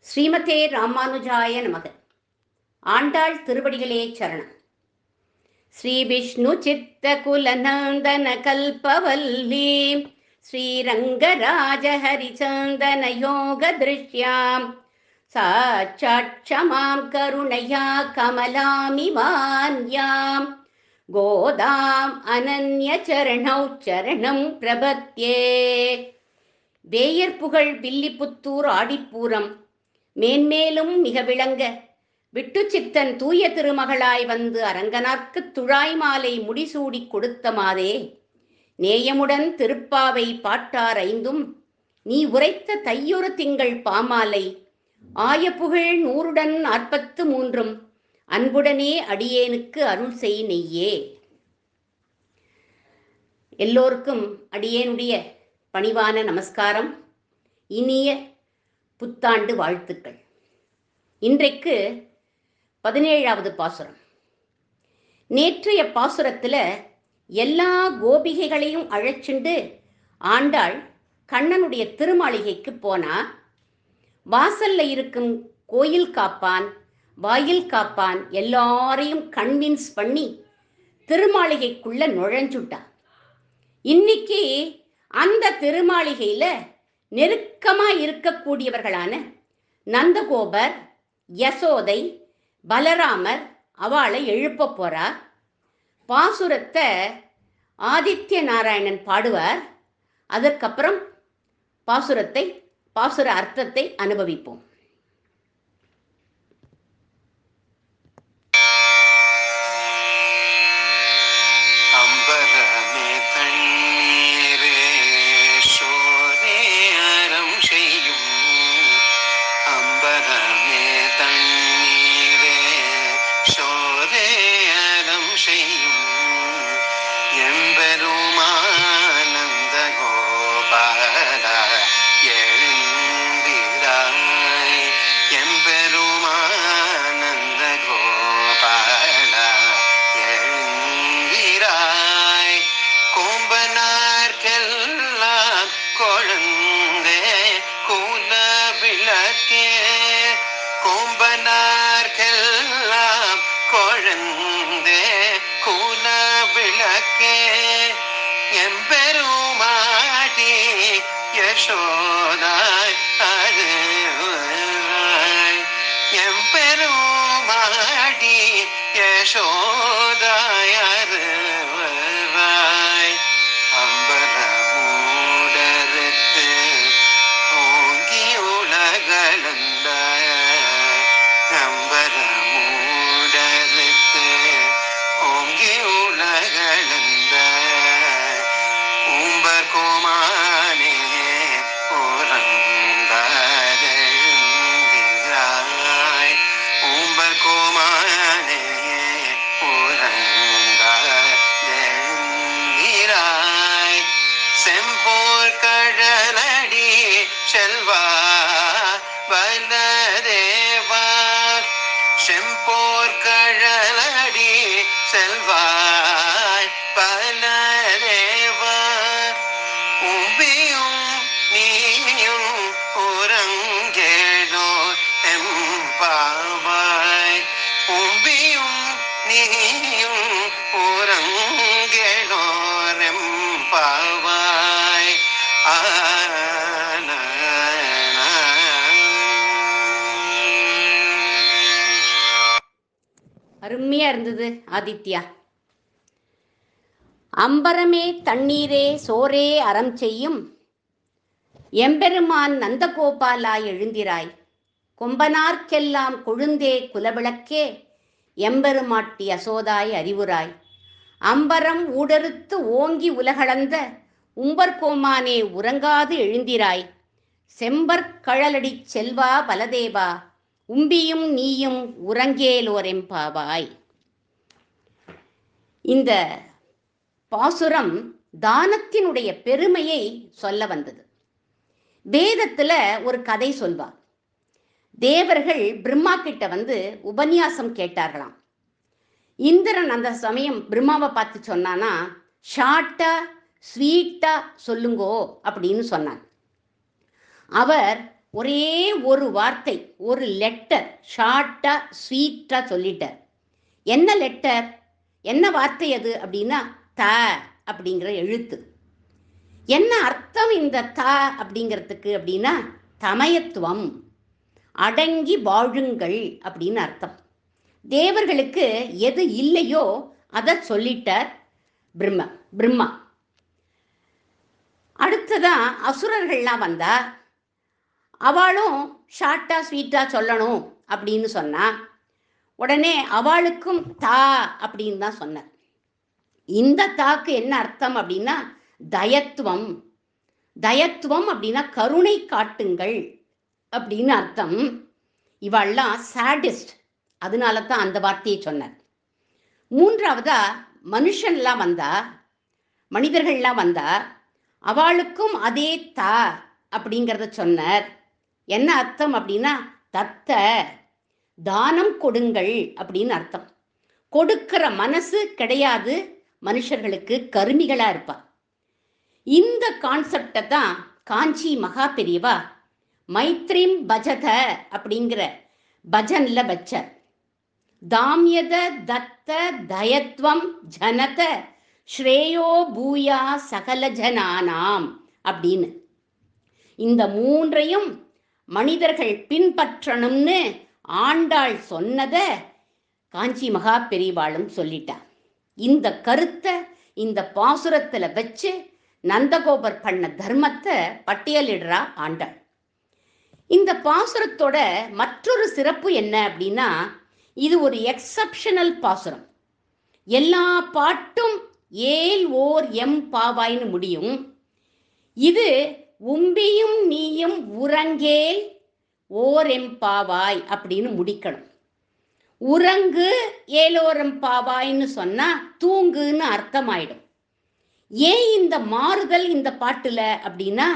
ஸ்ரீமதே ராமானுஜாய நமக. ஆண்டாள் திருவடிகளே சரணம். ஸ்ரீ விஷ்ணு சித்த குலநந்தன கல்பவல்லி ஸ்ரீரங்கராஜ ஹரிச்சந்தன யோக திருஷ்யாம் சாட்சாட்சமாம் கருணையா கமலாமிமான்யாம் கோதாம் அனன்ய சரணௌ சரணம் பிரபத்யே. வேயர் புகழ் வில்லிபுத்தூர் ஆடிப்பூரம் மேன்மேலும் மிக விளங்க விட்டுச்சித்தன் தூய திருமகளாய் வந்து அரங்கனார்க்குத் துழாய் மாலை முடிசூடி கொடுத்த மாதே, நேயமுடன் திருப்பாவை பாட்டார் ஐந்தும் நீ உரைத்த தையொரு திங்கள் பாமாலை ஆய புகழ் 143 அன்புடனே அடியேனுக்கு அருள் செய் நெய்யே. எல்லோருக்கும் அடியேனுடைய பணிவான நமஸ்காரம், இனிய புத்தாண்டு வாழ்த்துக்கள். இன்றைக்கு 17வது பாசுரம். நேற்றைய பாசுரத்தில் எல்லா கோபிகைகளையும் அழைச்சிண்டு ஆண்டாள் கண்ணனுடைய திருமாளிகைக்கு போனா. வாசல்ல இருக்கும் கோயில் காப்பான், வாயில் காப்பான் எல்லாரையும் கன்வின்ஸ் பண்ணி திருமாளிகைக்குள்ள நுழைஞ்சுட்டா. இன்னைக்கு அந்த திருமாளிகையில நெருக்கமா இருக்கக்கூடியவர்களான நந்தகோபர், யசோதை, பலராமர் அவளை எழுப்ப போறார். பாசுரத்தை ஆதித்ய நாராயணன் பாடுவார். அதற்கப்புறம் பாசுர அர்த்தத்தை அனுபவிப்போம். கோம்பனார்க்கெல்லாம் கொழுந்தே குல விளக்கே எம்பெருமாட்டி யசோதாய் அருளாய் எம்பெருமாட்டி யசோதாய் அருளாய் அம்பரமூடறுத்து ஓங்கி உலகளந்த அம்பரமூடறுத்து ஓங்கி உலகளந்த உம்பர் கோமானே உறங்காதெழுந்திராய் உம்பர் கோமானே உறங்காதெழுந்திராய் செம்போர் கடலடி செல்வா வலதேவா செம்போர் கடலடி செல்வாய் பலதேவா உம்பியும் நீயும் உறங்கேடோ எம்பாவாய் உம்பியும் நீயும் உறங்கேடோ எம்பாவாய் அருமையா இருந்தது ஆதித்யா. அம்பரமே தண்ணீரே சோரே அறம் செய்யும் எம்பெருமான் நந்தகோபாலாய் எழுந்திராய் கொம்பனார்க்கெல்லாம் கொழுந்தே குலவிளக்கே எம்பெருமாட்டி யசோதாய் அறிவுராய் அம்பரம் ஊடறுத்து ஓங்கி உலகளந்த உம்பர்கோமானே உறங்காது எழுந்திராய் செம்பற் கழலடி செல்வா பலதேவா உம்பியும் நீயும் உறங்கேலோரெம்பாவாய். இந்த பாசுரம் தானத்தினுடைய பெருமையை சொல்ல வந்தது. வேதத்துல ஒரு கதை சொல்வா. தேவர்கள் பிரம்மா கிட்ட வந்து உபன்யாசம் கேட்டார்களாம். இந்திரன் அந்த சமயம் பிரம்மாவை பார்த்து சொன்னானா, ஷார்ட்டா ஸ்வீட்டா சொல்லுங்கோ அப்படின்னு சொன்னான். அவர் ஒரே ஒரு வார்த்தை, ஒரு லெட்டர் ஷார்ட்டா ஸ்வீட்டா சொல்லிட்டார். என்ன லெட்டர், என்ன வார்த்தை அது அப்படின்னா த அப்படிங்கிற எழுத்து. என்ன அர்த்தம் இந்த த அப்படிங்கிறதுக்கு அப்படின்னா தமயத்துவம், அடங்கி வாழுங்கள் அப்படின்னு அர்த்தம். தேவர்களுக்கு எது இல்லையோ அதை சொல்லிட்டார் பிரம்மா. அடுத்ததான் அசுரர்கள்லாம் வந்தா அவளும் ஷார்ட்டா ஸ்வீட்டா சொல்லணும் அப்படின்னு சொன்னா உடனே அவளுக்கும் தா அப்படின்னு தான் சொன்னார். இந்த தாக்கு என்ன அர்த்தம் அப்படின்னா தயத்துவம். தயத்துவம் அப்படின்னா கருணை காட்டுங்கள் அப்படின்னு அர்த்தம். இவெல்லாம் சாடிஸ்ட், அதனால தான் அந்த வார்த்தையை சொன்னார். மூன்றாவதா மனுஷன்லாம் வந்தா, மனிதர்கள்லாம் வந்தா அவளுக்கும் அதே தா அப்படிங்கிறத சொன்னார். என்ன அர்த்தம் அப்படின்னா தத்த, தானம் கொடுங்கள் அப்படின்னு அர்த்தம். கொடுக்கிற மனசு கிடையாது மனுஷர்களுக்கு, கருமிகளா இருப்பா. இந்த கான்செப்டை தான் காஞ்சி மகா பெரியவா மைத்ரீம் பஜத அப்படிங்கிற பஜன்ல வச்சார். தாமியத தத்த தயத்வம் ஜனத ஸ்ரேயோ பூயா சகல ஜனானாம் அப்படின்னு. இந்த மூன்றையும் மனிதர்கள் பின்பற்றணும்னு ஆண்டாள் சொன்னத காஞ்சி மகா பெரியவாளும் சொல்லிட்டார். இந்த கருத்தை இந்த பாசுரத்துல வச்சு நந்தகோபர் பண்ண தர்மத்தை பட்டியலிடுறா ஆண்டாள். இந்த பாசுரத்தோட மற்றொரு சிறப்பு என்ன அப்படின்னா இது ஒரு எக்ஸப்ஷனல் பாசுரம். எல்லா பாட்டும் ஏல் ஓர் எம் பாவாய்னு முடியும். இது உம்பியும் நீயும் உறங்கேல் ஓர் எம் பாவாய் அப்படின்னு முடிக்கணும். உறங்கு ஏலோரம் பாவாய்ன்னு சொன்னா தூங்குன்னு அர்த்தமாயிடும். ஏன் இந்த மாறுதல் இந்த பாட்டுல அப்படின்னா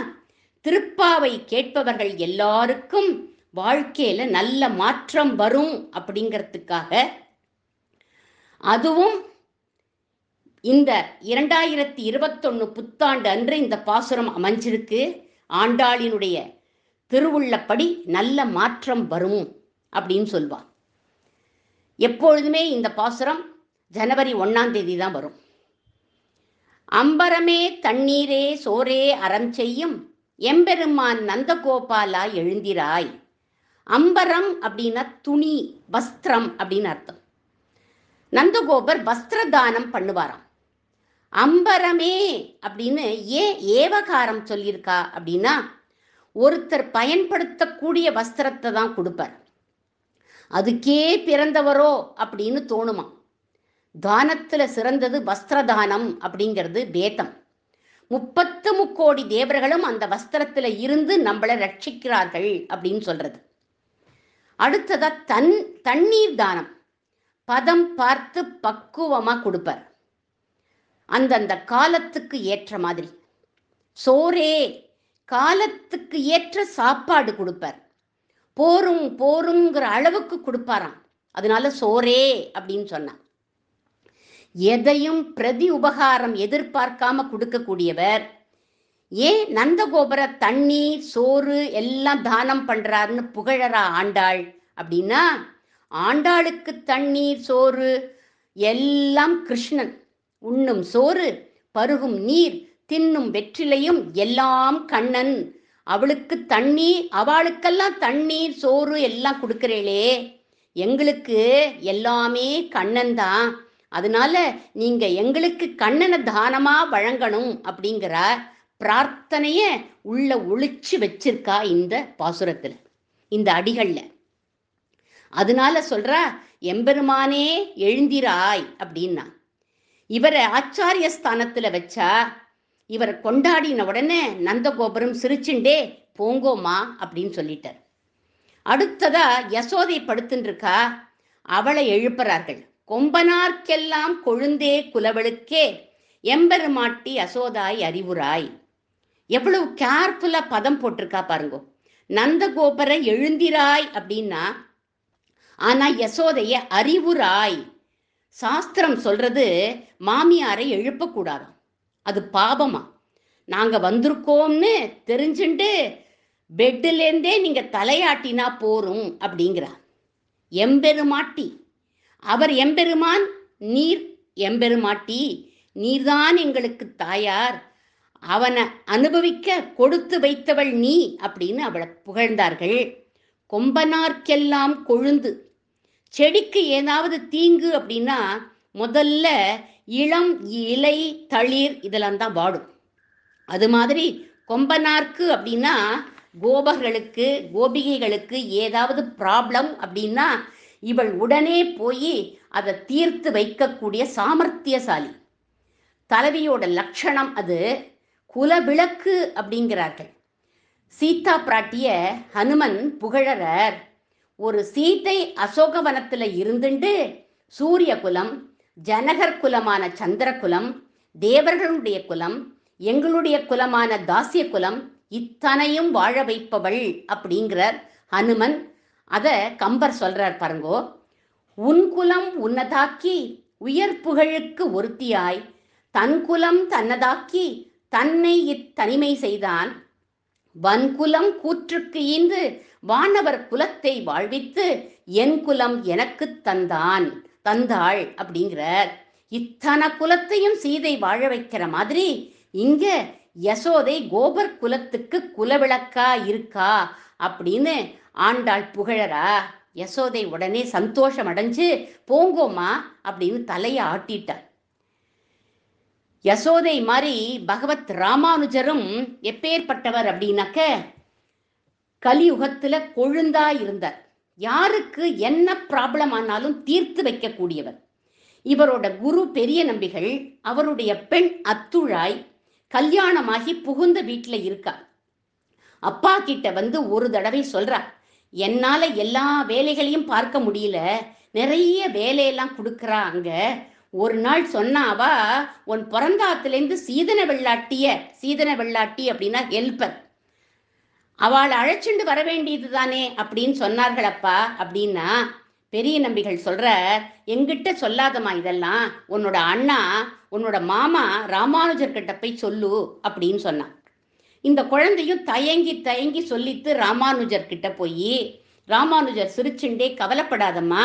திருப்பாவை கேட்பவர்கள் எல்லாருக்கும் வாழ்க்கையில நல்ல மாற்றம் வரும் அப்படிங்கிறதுக்காக. அதுவும் இந்த 2021 புத்தாண்டு அன்று இந்த பாசுரம் அமைஞ்சிருக்கு. ஆண்டாளினுடைய திருவுள்ளப்படி நல்ல மாற்றம் வரும் அப்படின்னு சொல்வார். எப்பொழுதுமே இந்த பாசுரம் ஜனவரி 1ஆம் தேதி தான் வரும். அம்பரமே தண்ணீரே சோரே அறம் செய்யும் எம்பெருமான் நந்தகோபாலா எழுந்திராய். அம்பரம் அப்படின்னா துணி, வஸ்திரம் அப்படின்னு அர்த்தம். நந்தகோபர் வஸ்திரதானம் பண்ணுவாராம். அம்பரமே அப்படின்னு ஏன் ஏவகாரம் சொல்லியிருக்கா அப்படின்னா ஒருத்தர் பயன்படுத்தக்கூடிய வஸ்திரத்தை தான் கொடுப்பார். அதுக்கே பிறந்தவரோ அப்படின்னு தோணுமா. தானத்துல சிறந்தது வஸ்திரதானம் அப்படிங்கிறது வேதம். 33 கோடி தேவர்களும் அந்த வஸ்திரத்துல இருந்து நம்மளை ரட்சிக்கிறார்கள் அப்படின்னு சொல்றது. அடுத்ததா தண்ணீர் தானம், பதம் பார்த்து பக்குவமா கொடுப்பார், அந்தந்த காலத்துக்கு ஏற்ற மாதிரி. சோரே, காலத்துக்கு ஏற்ற சாப்பாடு கொடுப்பார். போரும் போருங்கிற அளவுக்கு கொடுப்பாராம், அதனால சோரே அப்படின்னு சொன்னான். எதையும் பிரதி உபகாரம் எதிர்பார்க்காம கொடுக்கக்கூடியவர். ஏன் நந்தகோபுர தண்ணீர் சோறு எல்லாம் தானம் பண்றாருன்னு புகழறா ஆண்டாள் அப்படின்னா ஆண்டாளுக்கு தண்ணீர் சோறு எல்லாம் கிருஷ்ணன். உண்ணும் சோறு பருகும் நீர் தின்னும் வெற்றிலையும் எல்லாம் கண்ணன். அவளுக்கு தண்ணீர், அவளுக்கெல்லாம் தண்ணீர் சோறு எல்லாம் கொடுக்கிறீளே, எங்களுக்கு எல்லாமே கண்ணன் தான். அதனால நீங்க எங்களுக்கு கண்ணனை தானமா வழங்கணும் அப்படிங்கிற பிரார்த்தனைய உள்ள ஒளிச்சு வச்சிருக்கா இந்த பாசுரத்துல, இந்த அடிகள்ல. அதனால சொல்றா எம்பெருமானே எழுந்திராய் அப்படின்னா. இவரை ஆச்சாரிய ஸ்தானத்துல வச்சா இவரை கொண்டாடின உடனே நந்தகோபுரம் சிரிச்சுண்டே போங்கோமா அப்படின்னு சொல்லிட்டார். அடுத்ததா யசோதை படுத்துன்னு இருக்கா, அவளை எழுப்புறார்கள். கொம்பனார்க்கெல்லாம் கொழுந்தே குலவளுக்கே எம்பெருமாட்டி யசோதாய் அறிவுராய். எவ்வளவு கேர்ஃபுல்லா பதம் போட்டிருக்கா பாருங்க. நந்தகோபரை எழுந்திராய் அப்படின்னா, ஆனா யசோதைய அறிவுராய். சாஸ்திரம் சொல்றது மாமியாரை எழுப்பக்கூடாதாம், அது பாபமா. நாங்க வந்திருக்கோம்னு தெரிஞ்சுண்டு பெட்டிலேருந்தே நீங்க தலையாட்டினா போரும் அப்படிங்கிறார். எம்பெருமாட்டி, அவர் எம்பெருமான், நீர் எம்பெருமாட்டி, நீர்தான் எங்களுக்கு தாயார், அவனை அனுபவிக்க கொடுத்து வைத்தவள் நீ அப்படின்னு அவளை புகழ்ந்தார்கள். கொம்பனார்க்கெல்லாம் கொழுந்து, செடிக்கு ஏதாவது தீங்கு அப்படின்னா முதல்ல இளம் இலை தளிர் இதெல்லாம் தான் வாடும். அது மாதிரி கொம்பனார்க்கு அப்படின்னா கோபர்களுக்கு கோபிகைகளுக்கு ஏதாவது ப்ராப்ளம் அப்படின்னா இவள் உடனே போய் அதை தீர்த்து வைக்கக்கூடிய சாமர்த்தியசாலி. தலைவியோட லட்சணம் அது. குலவிளக்கு அப்படிங்கிறார்கள். சீதா பிராட்டிய ஹனுமன் புகழறர். ஒரு சீதை அசோகவனத்தில் இருந்துண்டு சூரிய குலம், ஜனகர் குலமான சந்திர குலம், தேவர்களுடைய குலம், எங்களுடைய குலமான தாசிய குலம், இத்தனையும் வாழ வைப்பவள் அப்படிங்கிறார் ஹனுமன். அதை கம்பர் சொல்றார் பாருங்கோ. உன் குலம் உன்னதாக்கி உயர் புகழுக்கு ஒருத்தியாய், தன் குலம் தன்னதாக்கி தன்னை இத்தனிமை செய்தான், வன்குலம் கூற்றுக்கு ஈந்து வானவர் குலத்தை வாழ்வித்து என் குலம் எனக்கு தந்தாள் அப்படிங்கிறார். இத்தனை குலத்தையும் சீதை வாழ வைக்கிற மாதிரி இங்க யசோதை கோபர் குலத்துக்கு குலவிளக்கா இருக்கா அப்படின்னு ஆண்டாள் புகழரா. யசோதை உடனே சந்தோஷம் அடைஞ்சு போங்கோமா அப்படின்னு தலையை ஆட்டிட்டார். யசோதை மாதிரி பகவத் ராமானுஜரும் எப்பேற்பட்டவர் அப்படின்னாக்க கலியுகத்துல கொழுந்தா இருந்தார். யாருக்கு என்ன ப்ராப்ளம் ஆனாலும் தீர்த்து வைக்கக்கூடியவர். இவரோட குரு பெரிய நம்பிகள், அவருடைய பெண் அத்துழாய் கல்யாணமாகி புகுந்த வீட்டுல இருக்கா. அப்பா கிட்ட ஒரு தடவை சொல்றா, என்னால எல்லா வேலைகளையும் பார்க்க முடியல, நிறைய வேலையெல்லாம் கொடுக்குறா அங்க. ஒரு நாள் சொன்னாவா, உன் பிறந்தாத்துலேருந்து சீதன வெள்ளாட்டி அப்படின்னா ஹெல்பர், அவளை அழைச்சிண்டு வர வேண்டியது தானே அப்படின்னு சொன்னார்கள் அப்பா அப்படின்னா. பெரிய நம்பிகள் சொல்ற, எங்கிட்ட சொல்லாதம்மா இதெல்லாம், உன்னோட அண்ணா உன்னோட மாமா ராமானுஜர் கிட்ட போய் சொல்லு அப்படின்னு சொன்னான். இந்த குழந்தையும் தயங்கி தயங்கி சொல்லித்து ராமானுஜர் கிட்ட போய், ராமானுஜர் சிரிச்சுண்டே கவலைப்படாதம்மா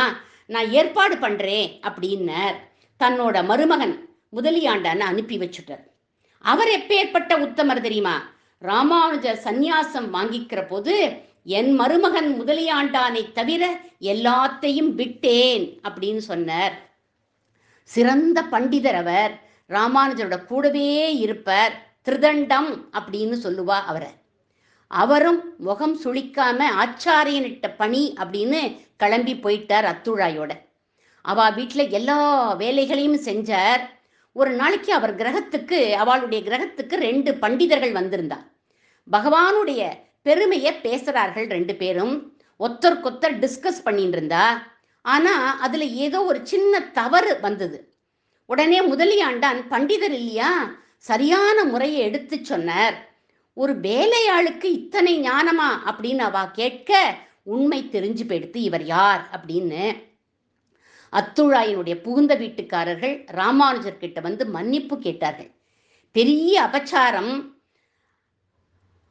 நான் ஏற்பாடு பண்றேன் அப்படின்னார். தன்னோட மருமகன் முதலியாண்டான்னு அனுப்பி வச்சுட்டார். அவர் எப்பேற்பட்ட உத்தமர் தெரியுமா? ராமானுஜர் சந்நியாசம் வாங்கிக்கிற போது என் மருமகன் முதலியாண்டானை தவிர எல்லாத்தையும் விட்டேன் அப்படின்னு சொன்னார். சிறந்த பண்டிதர் அவர். ராமானுஜரோட கூடவே இருப்பார். திருதண்டம் அப்படின்னு சொல்லுவா அவரை. அவரும் முகம் சுளிக்காம ஆச்சாரியனிட்ட பணி அப்படின்னு கிளம்பி போயிட்டார் அத்துழாயோட. அவ வீட்டுல எல்லா வேலைகளையும் செஞ்சார். ஒரு நாளைக்கு அவளுடைய கிரகத்துக்கு 2 பண்டிதர்கள் வந்திருந்தா. பகவானுடைய பெருமையை பேசுறார்கள் 2 பேரும். ஒத்தருக்கொத்தர் டிஸ்கஸ் பண்ணிட்டு இருந்தா. ஆனா அதுல ஏதோ ஒரு சின்ன தவறு வந்தது. உடனே முதலியாண்டான், பண்டிதர் இல்லையா, சரியான முறையை எடுத்து சொன்னார். ஒரு வேலையாளுக்கு இத்தனை ஞானமா அப்படின்னு அவ கேட்க உண்மை தெரிஞ்சு போயிடுத்து இவர் யார் அப்படின்னு. அத்துழாயினுடைய புகுந்த வீட்டுக்காரர்கள் ராமானுஜர் கிட்ட மன்னிப்பு கேட்டார்கள். பெரிய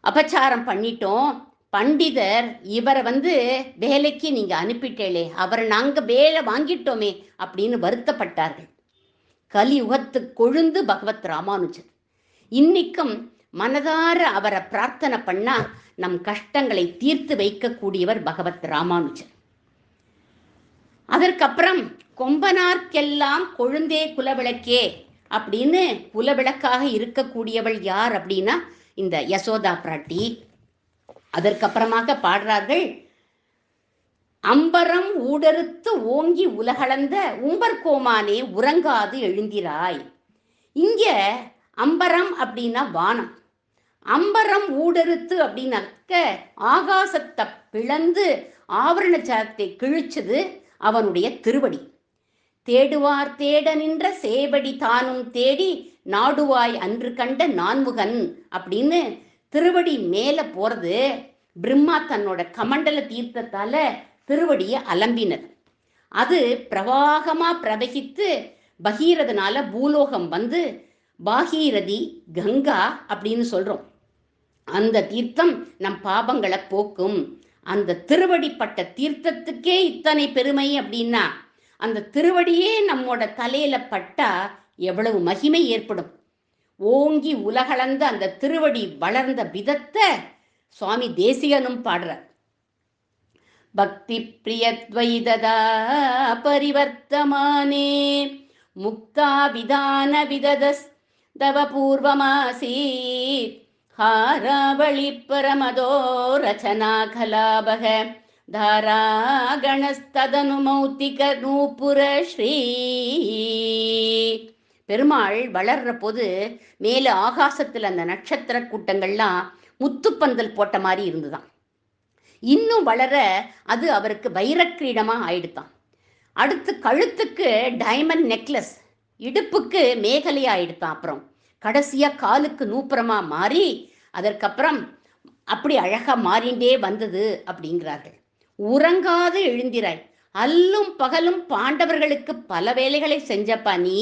அபச்சாரம் பண்ணிட்டோம், பண்டிதர் இவரை வேலைக்கு நீங்க அனுப்பிட்டேளே, அவரை நாங்க வேலை வாங்கிட்டோமே அப்படின்னு வருத்தப்பட்டார்கள். கலியுகத்து கொழுந்து பகவத் ராமானுஜர். இன்னைக்கும் மனதார அவரை பிரார்த்தனை பண்ணா நம் கஷ்டங்களை தீர்த்து வைக்கக்கூடியவர் பகவத் ராமானுஜர். அதற்கப்புறம் கொம்பனார்க்கெல்லாம் கொழுந்தே குலவிளக்கே அப்படின்னு குலவிளக்காக இருக்கக்கூடியவள் யார் அப்படின்னா இந்த யசோதா பிராட்டி. அதற்கப்புறமாக பாடுறார்கள், அம்பரம் ஊடறுத்து ஓங்கி உலகளந்த உம்பர்கோமானே உறங்காது எழுந்திராய். இங்க அம்பரம் அப்படின்னா வானம், அம்பரம் ஊடறுத்து அப்படின்னாக்க ஆகாசத்தை பிளந்து ஆவரண ஜாத்தை கிழிச்சது அவனுடைய திருவடி. தேடுவார் தேட நின்ற சேவடி தானும் தேடி நாடுவாய் அன்று கண்ட நான்முகன் அப்படின்னு திருவடி மேல போறது. பிரம்மா தன்னோட கமண்டல தீர்த்தத்தால திருவடியை அலம்பினர். அது பிரவாகமா பிரவகித்து பகீரதனால பூலோகம் பாகீரதி கங்கா அப்படின்னு சொல்றோம். அந்த தீர்த்தம் நம் பாபங்களை போக்கும். அந்த திருவடிப்பட்ட தீர்த்தத்துக்கே இத்தனை பெருமை அப்படின்னா அந்த திருவடியே நம்மோட தலையில பட்டா எவ்வளவு மகிமை ஏற்படும். ஓங்கி உலகளந்த அந்த திருவடி வளர்ந்த விதத்தை சுவாமி தேசிகனும் பாடுறார். பக்தி பிரியத்வைததா பரிவர்த்தமானே முக்தா விதான விததஸ் தவ பூர்வமாசீத் ஹாராவளி பரமதோ ரச்சனா கலாபக தாராகணஸ்ததனு மௌத்திக நூபுர ஸ்ரீ. பெருமாள் வளர்ற போது மேல ஆகாசத்துல அந்த நட்சத்திர கூட்டங்கள்லாம் முத்துப்பந்தல் போட்ட மாதிரி இருந்துதான். இன்னும் வளர அது அவருக்கு வைரக்கிரீடமா ஆயிடுதான். அடுத்து கழுத்துக்கு டைமண்ட் நெக்லஸ், இடுப்புக்கு மேகலையா ஆயிடுதான். அப்புறம் கடைசியா காலுக்கு நூப்புறமா மாறி அதற்கப்புறம் அப்படி அழகா மாறிண்டே வந்தது அப்படிங்கிறார்கள். உறங்காது எழுந்திராய், அல்லும் பகலும் பாண்டவர்களுக்கு பல வேலைகளை செஞ்சப்பா நீ.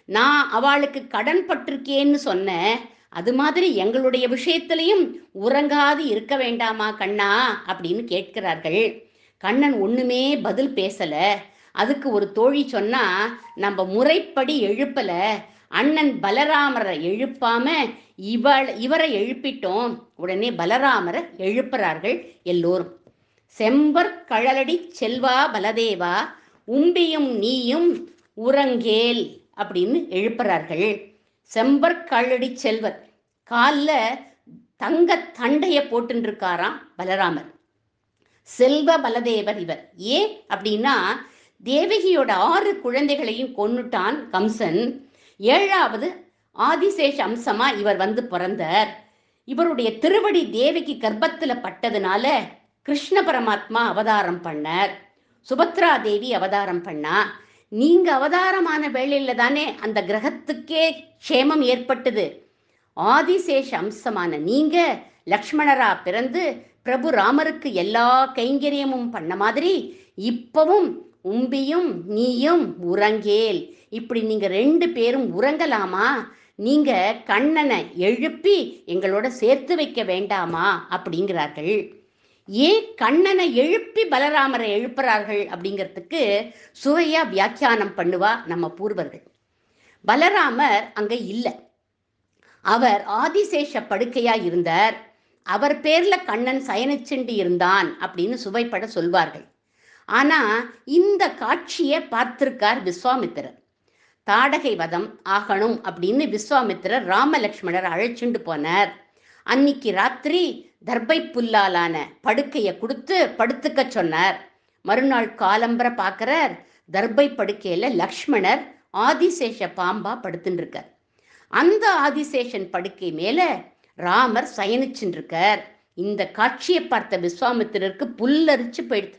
நான் அவளுக்கு கடன் பட்டிருக்கேன்னு சொன்ன, அது மாதிரி எங்களுடைய விஷயத்திலையும் உறங்காது இருக்க வேண்டாமா கண்ணா அப்படின்னு கேட்கிறார்கள். கண்ணன் ஒண்ணுமே பதில் பேசல. அதுக்கு ஒரு தோழி சொன்னா, நம்ம முறைப்படி எழுப்பல, அண்ணன் பலராமரை எழுப்பாம இவரை எழுப்பிட்டோம். உடனே பலராமரை எழுப்புறார்கள் எல்லோரும். செம்பர் கழலடி செல்வா பலதேவா உம்பியும் நீயும் உறங்கேல் அப்படின்னு எழுப்புறார்கள். செம்பர் கழலடி செல்வர், காலில் தங்க தண்டைய போட்டு இருக்காராம் பலராமர். செல்வ பலதேவர் இவர். ஏன் அப்படின்னா தேவகியோட 6 குழந்தைகளையும் கொன்னுட்டான் கம்சன். 7வது ஆதிசேஷ அம்சமா இவர் வந்து பிறந்தார். இவருடைய திருவடி தேவகி கர்ப்பத்துல பட்டதுனால கிருஷ்ண பரமாத்மா அவதாரம் பண்ணார், சுபத்ரா தேவி அவதாரம் பண்ணா. நீங்க அவதாரமான வேளையில தானே அந்த கிரகத்துக்கே க்ஷேமம் ஏற்பட்டது. ஆதிசேஷ அம்சமான நீங்க லக்ஷ்மணரா பிறந்து பிரபு ராமருக்கு எல்லா கைங்கரியமும் பண்ண மாதிரி இப்பவும் உம்பியும் நீயும் உறங்கேல். இப்படி நீங்க 2 பேரும் உறங்கலாமா? நீங்க கண்ணனை எழுப்பி எங்களோட சேர்த்து வைக்க வேண்டாமா அப்படிங்கிறார்கள். ஏன் கண்ணனை எழுப்பி பலராமரை எழுப்புறார்கள் அப்படிங்கிறதுக்கு சுவையா வியாக்கியானம் பண்ணுவா நம்ம பூர்வர்கள். பலராமர் அங்க இல்லை, அவர் ஆதிசேஷ படுக்கையா இருந்தார். அவர் பேர்ல கண்ணன் சயனிச்சுண்டு இருந்தான் அப்படின்னு சுவைப்பட சொல்வார்கள். ஆனா இந்த காட்சியை பார்த்திருக்கார் விஸ்வாமித்திரர். தாடகை வதம் ஆகணும் அப்படின்னு விஸ்வாமித்திரர் ராமலக்ஷ்மணர் அழைச்சுண்டு போனார். அன்னைக்கு ராத்திரி தர்பை புல்லாலான படுக்கையை கொடுத்து படுத்துக்க சொன்னார். மறுநாள் காலம்பர பார்க்கிறார், தர்பை படுக்கையில லக்ஷ்மணர் ஆதிசேஷ பாம்பா படுத்துட்டு இருக்கார். அந்த ஆதிசேஷன் படுக்கை மேல ராமர் சயனிச்சுட்டு இருக்கார். இந்த காட்சியை பார்த்த விஸ்வாமித்திரருக்கு புல்லரிச்சு போயிடுது.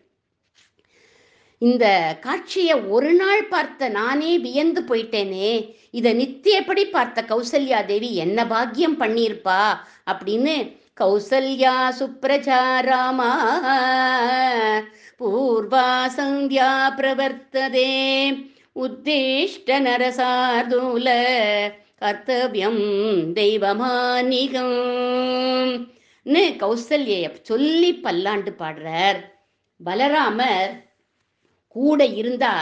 இந்த காட்சியை ஒரு நாள் பார்த்த நானே வியந்து போயிட்டேனே, இதை நித்தியப்படி பார்த்த கௌசல்யா தேவி என்ன பாக்கியம் பண்ணியிருப்பா அப்படின்னு கௌசல்யா சுப்ரஜா ராமா பூர்வா சந்தியா பிரவர்த்ததே உத்திஷ்ட நரசார்தூல கர்த்தவியம் தெய்வமானிகம்னு கௌசல்ய சொல்லி பல்லாண்டு பாடுறார். பலராமர் கூட இருந்தா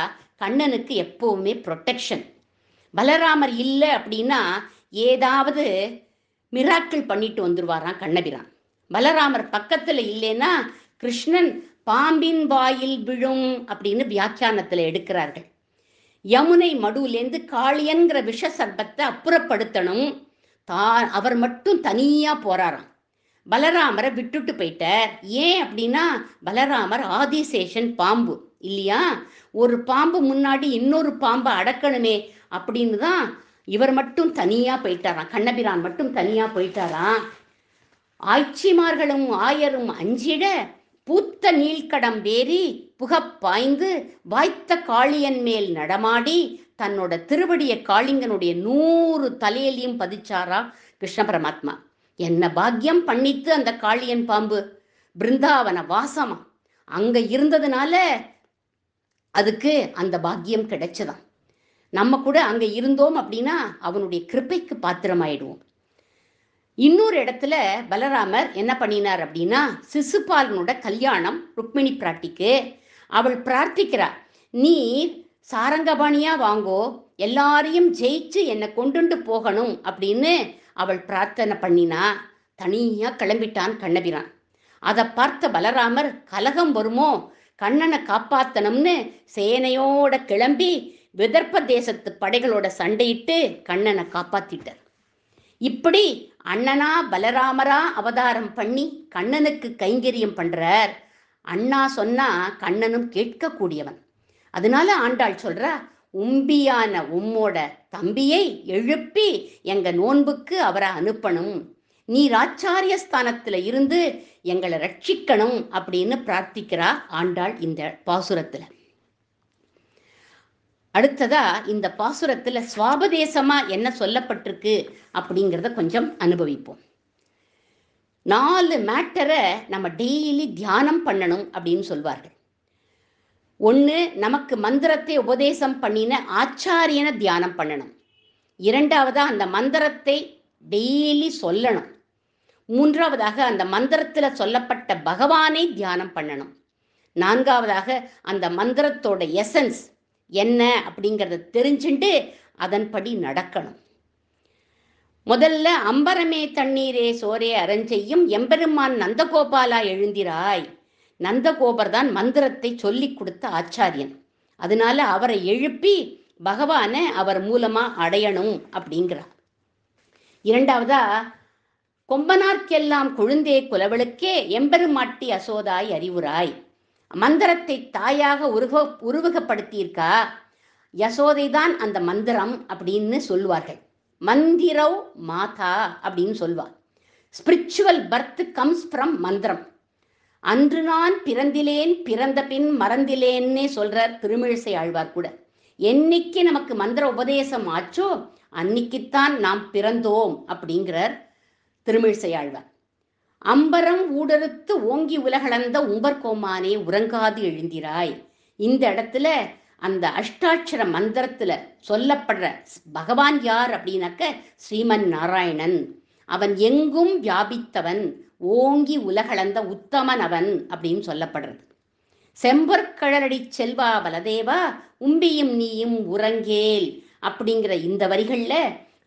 கண்ணனுக்கு எப்பவுமே ப்ரொடெக்ஷன். பலராமர் இல்லை அப்படின்னா ஏதாவது மிராக்கிள் பண்ணிட்டு வந்துருவாராம் கண்ணபிரான். பலராமர் பக்கத்துல இல்லைன்னா கிருஷ்ணன் பாம்பின் வாயில் விழும் அப்படின்னு வியாக்கியானத்துல எடுக்கிறார்கள். யமுனை மடுவிலேருந்து காளியன்கிற விஷ சர்பத்தை அப்புறப்படுத்தணும், அவர் மட்டும் தனியா போறாராம். பலராமரை விட்டுட்டு போயிட்டார். ஏன் அப்படின்னா பலராமர் ஆதிசேஷன் பாம்பு இல்லையா, ஒரு பாம்பு முன்னாடி இன்னொரு பாம்பை அடக்கணுமே அப்படின்னு தான் இவர் மட்டும் தனியா போயிட்டாராம், கண்ணபிரான் மட்டும் தனியா போயிட்டாராம். ஆய்ச்சிமார்களும் ஆயரும் அஞ்சிட பூத்த நீழ்கடம் வேறி புகப்பாய்ந்து வாய்த்த காளியன் மேல் நடமாடி தன்னோட திருவடிய காளிங்கனுடைய 100 தலையிலையும் பதிச்சாரா கிருஷ்ண பரமாத்மா. என்ன பாக்கியம் பண்ணித்து அந்த காளியன் பாம்பு, பிருந்தாவன வாசமா அங்க இருந்ததுனால அதுக்கு அந்த பாக்கியம் கிடைச்சதான். நம்ம கூட அங்க இருந்தோம் அப்படின்னா அவனுடைய கிருபைக்கு பாத்திரமாயிடுவோம். இன்னொரு இடத்துல பலராமர் என்ன பண்ணினார் அப்படின்னா, சிசுபாலனோட கல்யாணம் ருக்மிணி பிராட்டிக்கு. அவள் பிரார்த்திக்கிறார், நீ சாரங்கபாணியா வாங்கோ, எல்லாரையும் ஜெயிச்சு என்னை கொண்டுண்டு போகணும் அப்படின்னு அவள் பிரார்த்தனை பண்ணினா. தனியா கிளம்பிட்டான் கண்ணபிரான். அதை பார்த்த பலராமர் கலகம் வருமோ, கண்ணனை காப்பாத்தணும்னு சேனையோட கிளம்பி விதர்ப்ப தேசத்து படைகளோட சண்டையிட்டு கண்ணனை காப்பாத்திட்டார். இப்படி அண்ணனா பலராமரா அவதாரம் பண்ணி கண்ணனுக்கு கைங்கரியம் பண்றார். அண்ணா சொன்னா கண்ணனும் கேட்கக்கூடியவன். அதனால ஆண்டாள் சொல்றா, உம்பியான உம்மோட தம்பியை எழுப்பி எங்க நோன்புக்கு அவரை அனுப்பணும், நீர் ஆச்சாரிய ஸ்தானத்துல இருந்து எங்களை ரட்சிக்கணும் அப்படின்னு பிரார்த்திக்கிறா ஆண்டாள் இந்த பாசுரத்துல. அடுத்ததா இந்த பாசுரத்துல சுவாபதேசமா என்ன சொல்லப்பட்டிருக்கு அப்படிங்கிறத கொஞ்சம் அனுபவிப்போம். 4 மேட்டரை நம்ம டெய்லி தியானம் பண்ணணும் அப்படின்னு சொல்வார்கள். ஒன்று, நமக்கு மந்திரத்தை உபதேசம் பண்ணின ஆச்சாரியனை தியானம் பண்ணணும். இரண்டாவதா அந்த மந்திரத்தை டெய்லி சொல்லணும். மூன்றாவதாக அந்த மந்திரத்தில் சொல்லப்பட்ட பகவானை தியானம் பண்ணணும். நான்காவதாக அந்த மந்திரத்தோட எசன்ஸ் என்ன அப்படிங்கிறத தெரிஞ்சுட்டு அதன்படி நடக்கணும். முதல்ல அம்பரமே தண்ணீரே சோரே அரஞ்செய்யும் எம்பெருமான் நந்தகோபாலா எழுந்திராய். நந்தகோபர் தான் மந்திரத்தை சொல்லி கொடுத்த ஆச்சாரியன். அதனால அவரை எழுப்பி பகவானை அவர் மூலமா அடையணும் அப்படிங்கிறார். இரண்டாவதா, கொம்பனார்க்கெல்லாம் கொழுந்தே குலவளுக்கே எம்பெருமாட்டி அசோதாய் அறிவுராய். மந்திரத்தை தாயாக உருவகப்படுத்தியிருக்கா யசோதை தான் அந்த மந்திரம் அப்படின்னு சொல்லுவார்கள். மந்திரவ் மாதா அப்படின்னு சொல்வார். ஸ்பிரிச்சுவல் பர்த் கம்ஸ் ஃப்ரம் மந்திரம். அன்று நான் பிறந்திலேன், பிறந்த பின் மறந்திலேன்னே சொல்றார் திருமிழிசை ஆழ்வார் கூட. என்னைக்கு நமக்கு மந்திர உபதேசம் ஆச்சோ அன்னைக்குத்தான் நாம் பிறந்தோம் அப்படிங்கிறார் திருமிழிசை ஆழ்வார். அம்பரம் ஊடறுத்து ஓங்கி உலகளந்த உம்பர்கோமானே உறங்காது எழுந்திராய். இந்த இடத்துல அந்த அஷ்டாட்சர மந்திரத்துல சொல்லப்படுற பகவான் யார் அப்படின்னாக்க ஸ்ரீமன் நாராயணன். அவன் எங்கும் வியாபித்தவன், ஓங்கி உலகளந்த உத்தமன் அவன் அப்படின்னு சொல்லப்படுறது. செம்பற்கழலடி செல்வா பலதேவா உம்பியும் நீயும் உறங்கேல் அப்படிங்கிற இந்த வரிகள்ல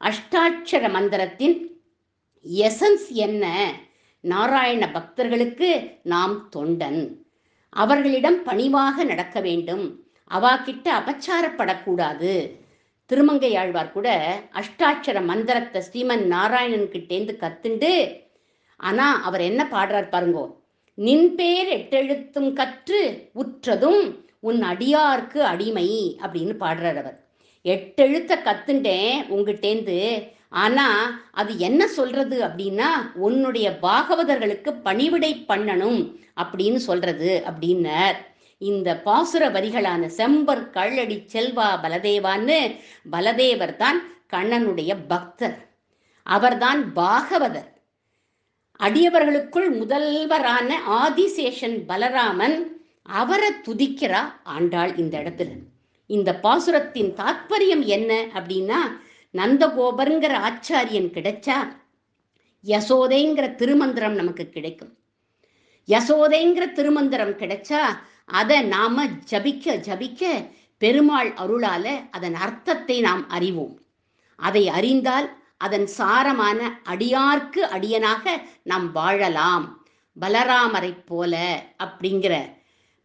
அஷ்டாட்சர மந்திரத்தின் எசன்ஸ் என்ன? நாராயண பக்தர்களுக்கு நாம் தொண்டன், அவர்களிடம் பணிவாக நடக்க வேண்டும், அவாக்கிட்ட அபச்சாரப்படக்கூடாது. திருமங்கையாழ்வார் கூட அஷ்டாட்சர மந்திரத்தை ஸ்ரீமன் நாராயணன் கிட்டேந்து கத்துண்டு, ஆனா அவர் என்ன பாடுறார் பாருங்கோ, நின் பேர் 8 எழுத்தும் கற்று உற்றதும் உன் அடியார்க்கு அடிமை அப்படின்னு பாடுறார் அவர். 8 எழுத்த கத்துண்டேன் உங்ககிட்டேந்து, ஆனா அது என்ன சொல்றது அப்படின்னா உன்னுடைய பாகவதர்களுக்கு பணிவிடை பண்ணணும் அப்படின்னு சொல்றது அப்படின்னார். இந்த பாசுர வரிகளான செம்பர் கள்ளடி செல்வா பலதேவான்னு, பலதேவர் தான் கண்ணனுடைய பக்தர், அவர்தான் பாகவதர். அடியவர்களுக்குள் முதல்வரான ஆதிசேஷன் பலராமன், அவரை துதிக்கிறா ஆண்டாள் இந்த இடத்துல. இந்த பாசுரத்தின் தாத்பரியம் என்ன அப்படின்னா, நந்தகோபருங்கிற ஆச்சாரியன் கிடைச்சா யசோதைங்கிற திருமந்திரம் நமக்கு கிடைக்கும். யசோதைங்கிற திருமந்திரம் கிடைச்சா அதை நாம ஜபிக்க ஜபிக்க பெருமாள் அருளால அதன் அர்த்தத்தை நாம் அறிவோம். அதை அறிந்தால் அதன் சாரமான அடியார்க்கு அடியனாக நாம் வாழலாம், பலராமரை போல அப்படிங்கிற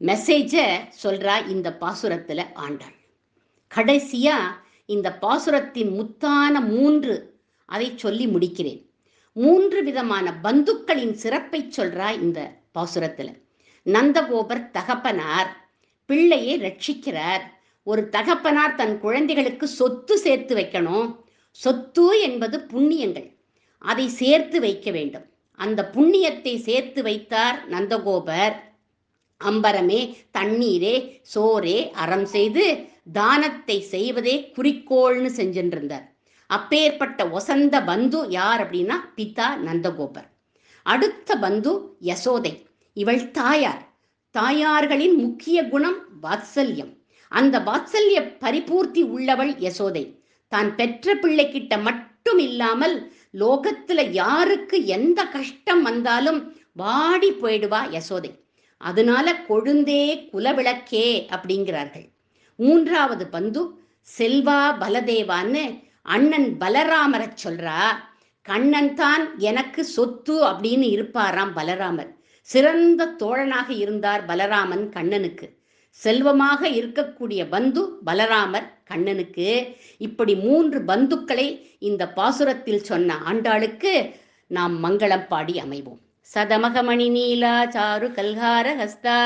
மெசேஜை சொல்றா இந்த பாசுரத்துல ஆண்டாள். கடைசியா இந்த பாசுரத்தின் முத்தான 3 அதை சொல்லி முடிக்கிறேன். 3 விதமான பந்துக்களின் சிறப்பை சொல்றா இந்த பாசுரத்துல. நந்தகோபர் தகப்பனார், பிள்ளையை ரட்சிக்கிறார். ஒரு தகப்பனார் தன் குழந்தைகளுக்கு சொத்து சேர்த்து வைக்கணும். சொத்து என்பது புண்ணியங்கள், அதை சேர்த்து வைக்க வேண்டும். அந்த புண்ணியத்தை சேர்த்து வைத்தார் நந்தகோபர். அம்பரமே தண்ணீரே சோரே அறம் செய்து தானத்தை செய்வதே குறிக்கோள்னு செஞ்சின்றிருந்தார். அப்பேற்பட்ட வசந்த பந்து யார் அப்படின்னா பிதா நந்தகோபர். அடுத்த பந்து யசோதை, இவள் தாயார். தாயார்களின் முக்கிய குணம் வாத்சல்யம். அந்த வாத்சல்ய பரிபூர்த்தி உள்ளவள் யசோதை. தான் பெற்ற பிள்ளைக்கிட்ட மட்டும் இல்லாமல் லோகத்துல யாருக்கு எந்த கஷ்டம் வந்தாலும் வாடி போயிடுவா யசோதை. அதனால கொழுந்தே குலவிளக்கே அப்படிங்கிறார்கள். மூன்றாவது பந்து செல்வா பலதேவான்னு அண்ணன் பலராமரை சொல்றா. கண்ணன் தான் எனக்கு சொத்து அப்படின்னு இருப்பாராம் பலராமர். சிறந்த தோழனாக இருந்தார் பலராமன் கண்ணனுக்கு. செல்வமாக இருக்கக்கூடிய பந்து பலராமர் கண்ணனுக்கு. இப்படி 3 பந்துக்களை இந்த பாசுரத்தில் சொன்ன ஆண்டாளுக்கு நாம் மங்களம் பாடி அமைவோம். சதமகமணி நீலா சாரு கல்கார ஹஸ்தா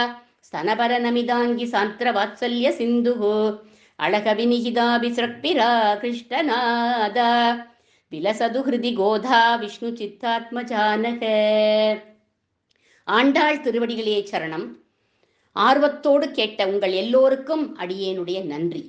ஸ்தனபர நமிதாங்கி சாந்திர வாத்சல்ய சிந்துகோ அழகவிநிகிதாபி ஸ்ரக்பிரா கிருஷ்ணநாதா விலசது ஹிருதி கோதா விஷ்ணு சித்தாத்மஜானக. ஆண்டாள் திருவடிகளே சரணம். ஆர்வத்தோடு கேட்ட உங்கள் எல்லோருக்கும் அடியேனுடைய நன்றி.